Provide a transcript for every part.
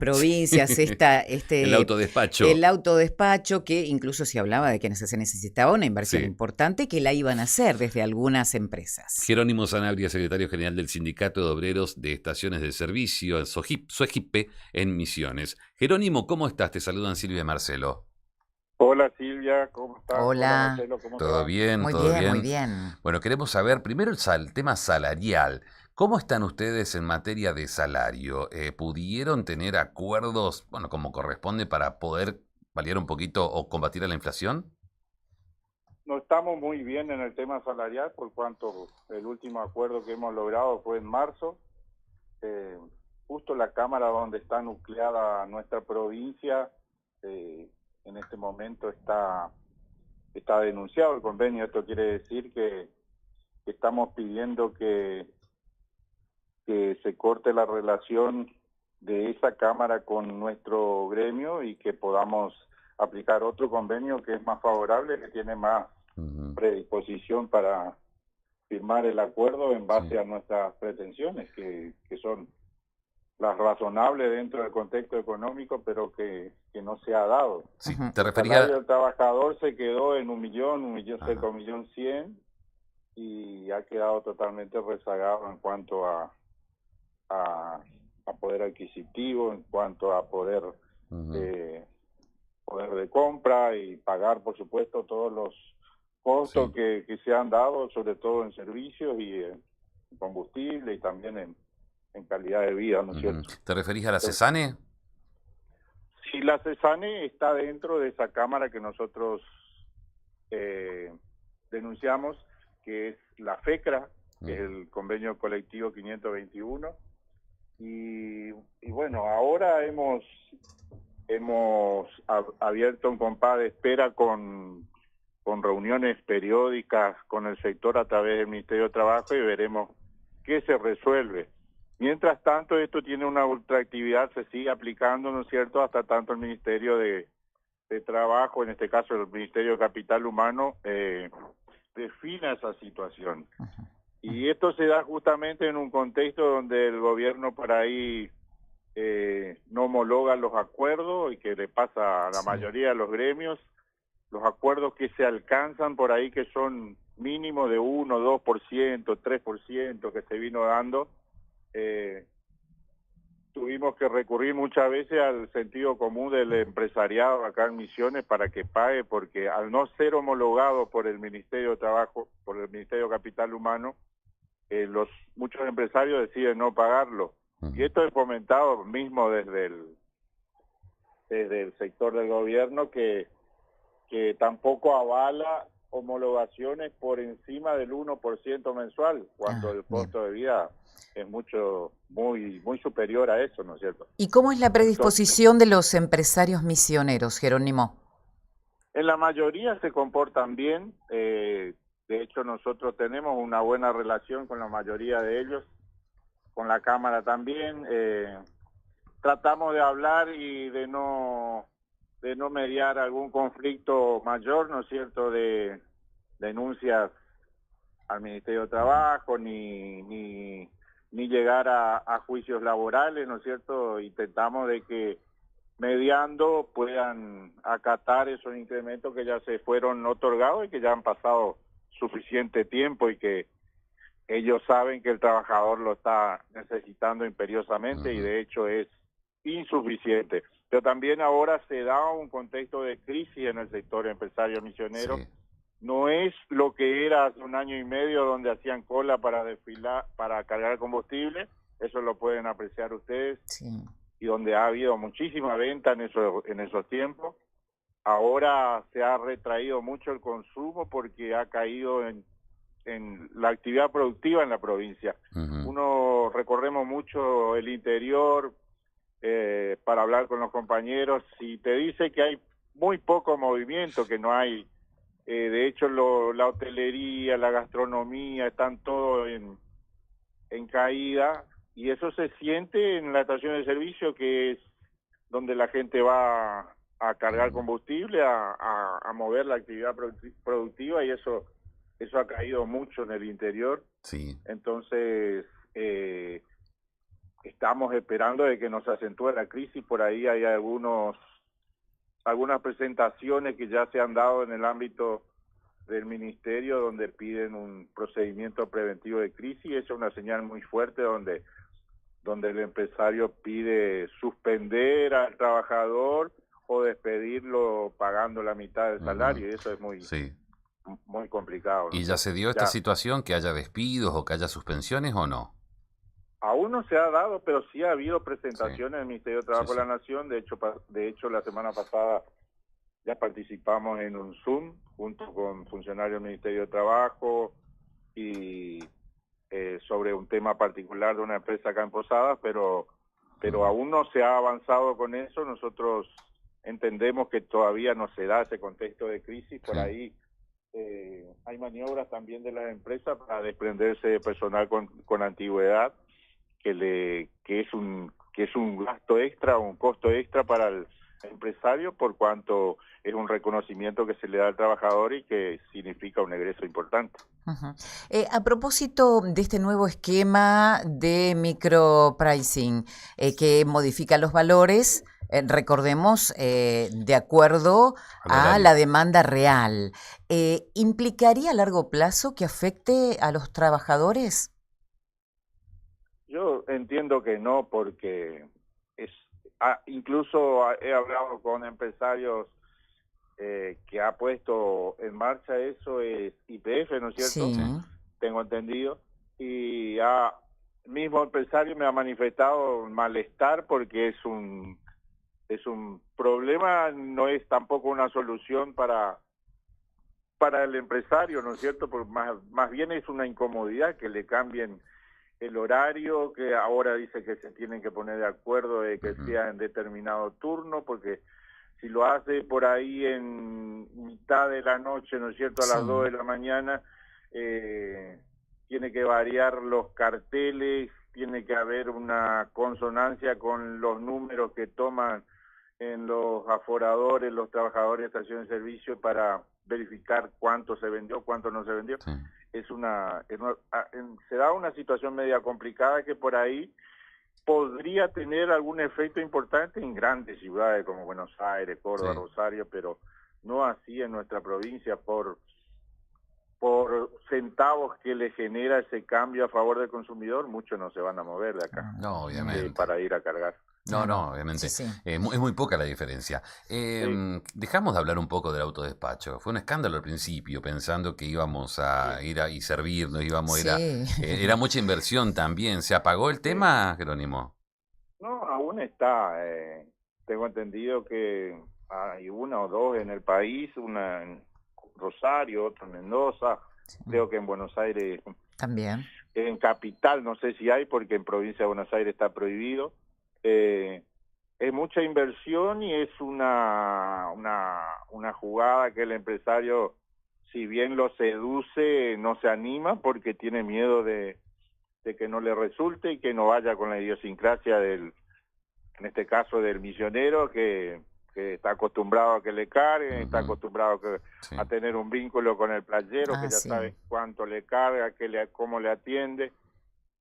provincias, El el autodespacho. autodespacho, que incluso se hablaba de que se necesitaba una inversión Sí. importante que la iban a hacer desde algunas empresas. Jerónimo Sanabria, secretario general del Sindicato de Obreros de Estaciones de Servicio, SOEGIPE, en Misiones. Jerónimo, ¿cómo estás? Te saludan Silvia y Marcelo. Hola Silvia, ¿cómo estás? Hola Hola, Marcelo, ¿cómo te ¿Todo va? bien? muy ¿Todo bien, muy bien? bien. Bueno, queremos saber primero el tema salarial. ¿Cómo están ustedes en materia de salario? ¿Pudieron tener acuerdos, bueno, como corresponde para poder paliar un poquito o combatir a la inflación? No estamos muy bien en el tema salarial por cuanto el último acuerdo que hemos logrado fue en marzo. Eh, Justo la cámara donde está nucleada nuestra provincia, eh, en este momento está denunciado el convenio. Esto quiere decir que estamos pidiendo que se corte la relación de esa cámara con nuestro gremio y que podamos aplicar otro convenio que es más favorable, que tiene más Ujú. predisposición para firmar el acuerdo en Sí, base a nuestras pretensiones, que son las razonables dentro del contexto económico, pero que no se ha dado. sí, Ujú. te El salario refería... del trabajador se quedó en 1.000.000, 1.000.000 cerca Ajá, de 1.100.000, y ha quedado totalmente rezagado en cuanto a, a poder adquisitivo, en cuanto a ujú, eh, poder de compra y pagar, por supuesto, todos los costos sí, que se han dado, sobre todo en servicios y en combustible y también en calidad de vida, ¿no es ujú. cierto? ¿Te referís a la Entonces, CESANE? si la CESANE está dentro de esa cámara que nosotros eh, denunciamos, que es la FECRA, que es Ujú, el convenio colectivo 521, y bueno, ahora hemos abierto un compás de espera con reuniones periódicas con el sector a través del Ministerio de Trabajo y veremos qué se resuelve. Mientras tanto, esto tiene una ultraactividad, se sigue aplicando, ¿no es cierto?, hasta tanto el Ministerio de Trabajo, en este caso el Ministerio de Capital Humano, defina esa situación. Y esto se da justamente en un contexto donde el gobierno por ahí no homologa los acuerdos y que le pasa a la Sí. mayoría de los gremios, los acuerdos que se alcanzan por ahí que son mínimo de 1, 2%, 3% que se vino dando, eh, tuvimos que recurrir muchas veces al sentido común del empresariado acá en Misiones para que pague, porque al no ser homologado por el Ministerio de Trabajo, por el Ministerio de Capital Humano, muchos empresarios deciden no pagarlo. Y ujú. esto es fomentado mismo desde el sector del gobierno que tampoco avala homologaciones por encima del 1% mensual, cuando Ah, el bien. costo de vida es muy superior a eso, ¿no es cierto? ¿Y cómo es la Entonces, predisposición de los empresarios misioneros, Jerónimo? en la mayoría se comportan bien, de hecho nosotros tenemos una buena relación con la mayoría de ellos, con la Cámara también, tratamos de hablar y de no mediar algún conflicto mayor, ¿no es cierto?, de denuncias al Ministerio de Ujú. Trabajo, ni llegar a juicios laborales, ¿no es cierto? Intentamos de que mediando puedan acatar esos incrementos que ya se fueron otorgados y que ya han pasado suficiente tiempo y que ellos saben que el trabajador lo está necesitando imperiosamente y Ujú. de hecho es insuficiente. Pero también ahora se da un contexto de crisis en el sector empresario misionero. Sí. No es lo que era hace un año y medio donde hacían cola para desfilar, para cargar combustible, eso lo pueden apreciar ustedes, Sí. y donde ha habido muchísima venta en esos tiempos. Ahora se ha retraído mucho el consumo porque ha caído en la actividad productiva en la provincia. Ujú. Uno recorremos mucho el interior para hablar con los compañeros y te dice que hay muy poco movimiento, que no hay, de hecho la hotelería, la gastronomía, están todo en caída y eso se siente en la estación de servicio, que es donde la gente va a cargar Ujú. combustible, a mover la actividad productiva, y eso ha caído mucho en el interior. Sí. Entonces, eh, estamos esperando de que nos acentúe la crisis. Por ahí hay algunas presentaciones que ya se han dado en el ámbito del ministerio donde piden un procedimiento preventivo de crisis. Esa es una señal muy fuerte donde el empresario pide suspender al trabajador o despedirlo pagando la mitad del salario, y eso es muy complicado, ¿no? ¿Y ya se dio esta situación, que haya despidos o que haya suspensiones o no? Aún no se ha dado, pero sí ha habido presentaciones del Ministerio de Trabajo de la Nación. De hecho, la semana pasada ya participamos en un Zoom junto con funcionarios del Ministerio de Trabajo y sobre un tema particular de una empresa acá en Posadas, pero aún no se ha avanzado con eso. Nosotros entendemos que todavía no se da ese contexto de crisis. Por ahí hay maniobras también de las empresas para desprenderse de personal con antigüedad, que es un gasto extra, un costo extra para el empresario, por cuanto es un reconocimiento que se le da al trabajador y que significa un egreso importante. A propósito de este nuevo esquema de micropricing que modifica los valores, recordemos, de acuerdo a la demanda real, ¿implicaría a largo plazo que afecte a los trabajadores? Yo entiendo que no, porque incluso he hablado con empresarios que ha puesto en marcha eso, es YPF, ¿no es cierto? Sí. Tengo entendido. Y el mismo empresario me ha manifestado malestar porque es un problema, no es tampoco una solución para el empresario, ¿no es cierto? Porque más bien es una incomodidad que le cambien el horario, que ahora dice que se tienen que poner de acuerdo de que sea en determinado turno, porque si lo hace por ahí en mitad de la noche, ¿no es cierto?, a las 2 de la mañana, tiene que variar los carteles, tiene que haber una consonancia con los números que toman en los aforadores, los trabajadores de estación de servicio, para verificar cuánto se vendió, cuánto no se vendió. Sí. Se da una situación media complicada que por ahí podría tener algún efecto importante en grandes ciudades como Buenos Aires, Córdoba, Rosario, pero no así en nuestra provincia. Por centavos que le genera ese cambio a favor del consumidor, muchos no se van a mover de acá. No, obviamente. Para ir a cargar. No, obviamente. Sí. Es muy poca la diferencia. Dejamos de hablar un poco del autodespacho. Fue un escándalo al principio, pensando que íbamos a ir y servirnos, era mucha inversión también. ¿Se apagó el tema, Jerónimo? No, aún está. Tengo entendido que hay una o dos en el país, una en Rosario, otra en Mendoza, creo que en Buenos Aires también. En Capital no sé si hay, porque en provincia de Buenos Aires está prohibido. Es mucha inversión y es una jugada que el empresario, si bien lo seduce, no se anima porque tiene miedo de que no le resulte y que no vaya con la idiosincrasia en este caso del misionero, que está acostumbrado a que le carguen, está acostumbrado a tener un vínculo con el playero, que ya sabe cuánto le carga, cómo le atiende,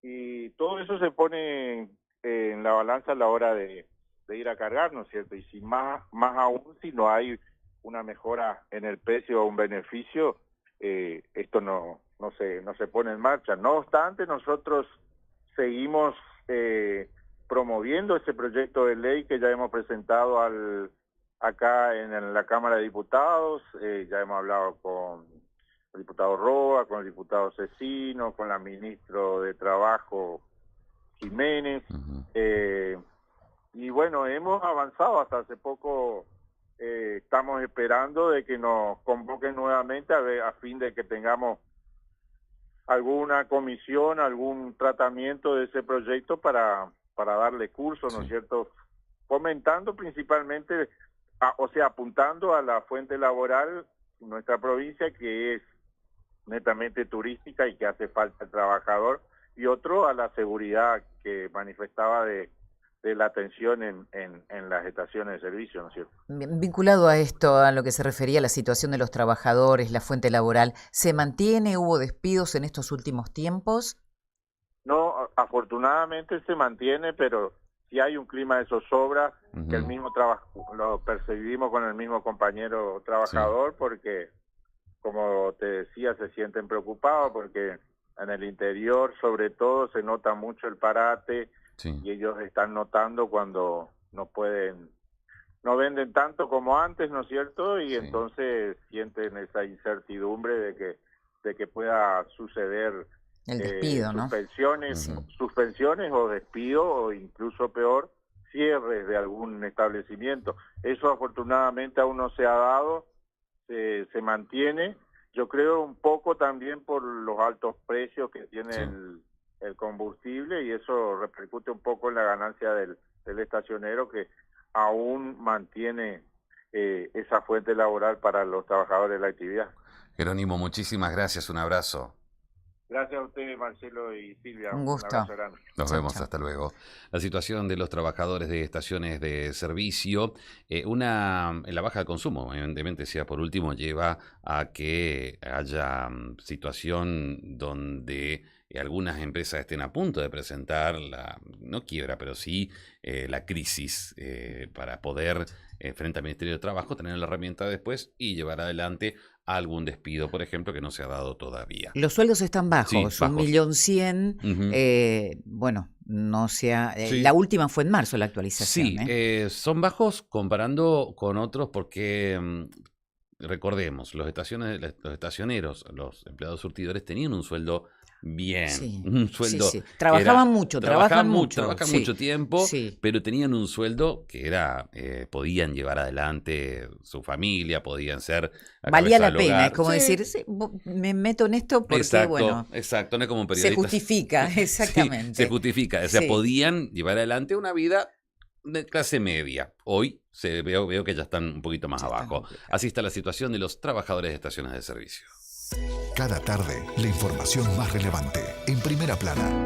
y todo eso se pone en la balanza a la hora de ir a cargar, ¿no es cierto? Y si más aún si no hay una mejora en el precio o un beneficio, esto no se pone en marcha. No obstante, nosotros seguimos promoviendo ese proyecto de ley que ya hemos presentado acá en la Cámara de Diputados. Ya hemos hablado con el diputado Roa, con el diputado Cecino, con la ministra de Trabajo Jiménez, y bueno, hemos avanzado hasta hace poco. Estamos esperando de que nos convoquen nuevamente a fin de que tengamos alguna comisión, algún tratamiento de ese proyecto para darle curso, ¿no es cierto? Fomentando principalmente, apuntando a la fuente laboral en nuestra provincia, que es netamente turística y que hace falta el trabajador, y otro a la seguridad que manifestaba de la atención en las estaciones de servicio, ¿no es cierto? Vinculado a esto, a lo que se refería a la situación de los trabajadores, la fuente laboral, ¿se mantiene? ¿Hubo despidos en estos últimos tiempos? No, afortunadamente se mantiene, pero si hay un clima de zozobra, que el Ujú. mismo trabajo lo percibimos con el mismo compañero Sí, trabajador, porque como te decía, se sienten preocupados porque en el interior sobre todo se nota mucho el parate sí, y ellos están notando cuando no venden tanto como antes, ¿no es cierto? Y sí. entonces sienten esa incertidumbre de que pueda suceder El despido, ¿no? suspensiones, Sí. Ujú. suspensiones o despido o incluso peor, cierres de algún establecimiento. Eso afortunadamente aún no se ha dado, se mantiene. Yo creo un poco también por los altos precios que tiene Sí. el combustible y eso repercute un poco en la ganancia del estacionero que aún mantiene esa fuente laboral para los trabajadores de la actividad. Jerónimo, muchísimas gracias, un abrazo. Gracias a ustedes, Marcelo y Silvia. Un Un gusto. abrazo grande. Nos Chau, vemos, chau. hasta luego. La situación de los trabajadores de estaciones de servicio, la baja de consumo, evidentemente, sea por último, lleva a que haya situación donde algunas empresas estén a punto de presentar no quiebra, pero sí la crisis para poder, frente al Ministerio de Trabajo, tener la herramienta después y llevar adelante algún despido, por ejemplo, que no se ha dado todavía. Los sueldos están Sí, bajos, bajos. 1.100.000. Ujú. Bueno, no sea. Sí. La última fue en marzo la actualización. Sí, son bajos comparando con otros porque recordemos, los estacioneros, los empleados surtidores tenían un sueldo bien, Sí, un sí, sueldo sí. que Trabajaban era, mucho, trabajan mucho. trabajan Sí, mucho tiempo, sí. pero tenían un sueldo que era, podían llevar adelante su familia, podían ser la Valía cabeza la del pena, es hogar. como Sí, decir, sí, me meto en esto porque, exacto, bueno, exacto, no es como un se periodista. justifica, Sí, se exactamente. justifica, o sea, Sí. podían llevar adelante una vida de clase media. Hoy veo que ya están un poquito más Ya están abajo. complicados. Así está la situación de los trabajadores de estaciones de servicio. Cada tarde, la información más relevante, en primera plana.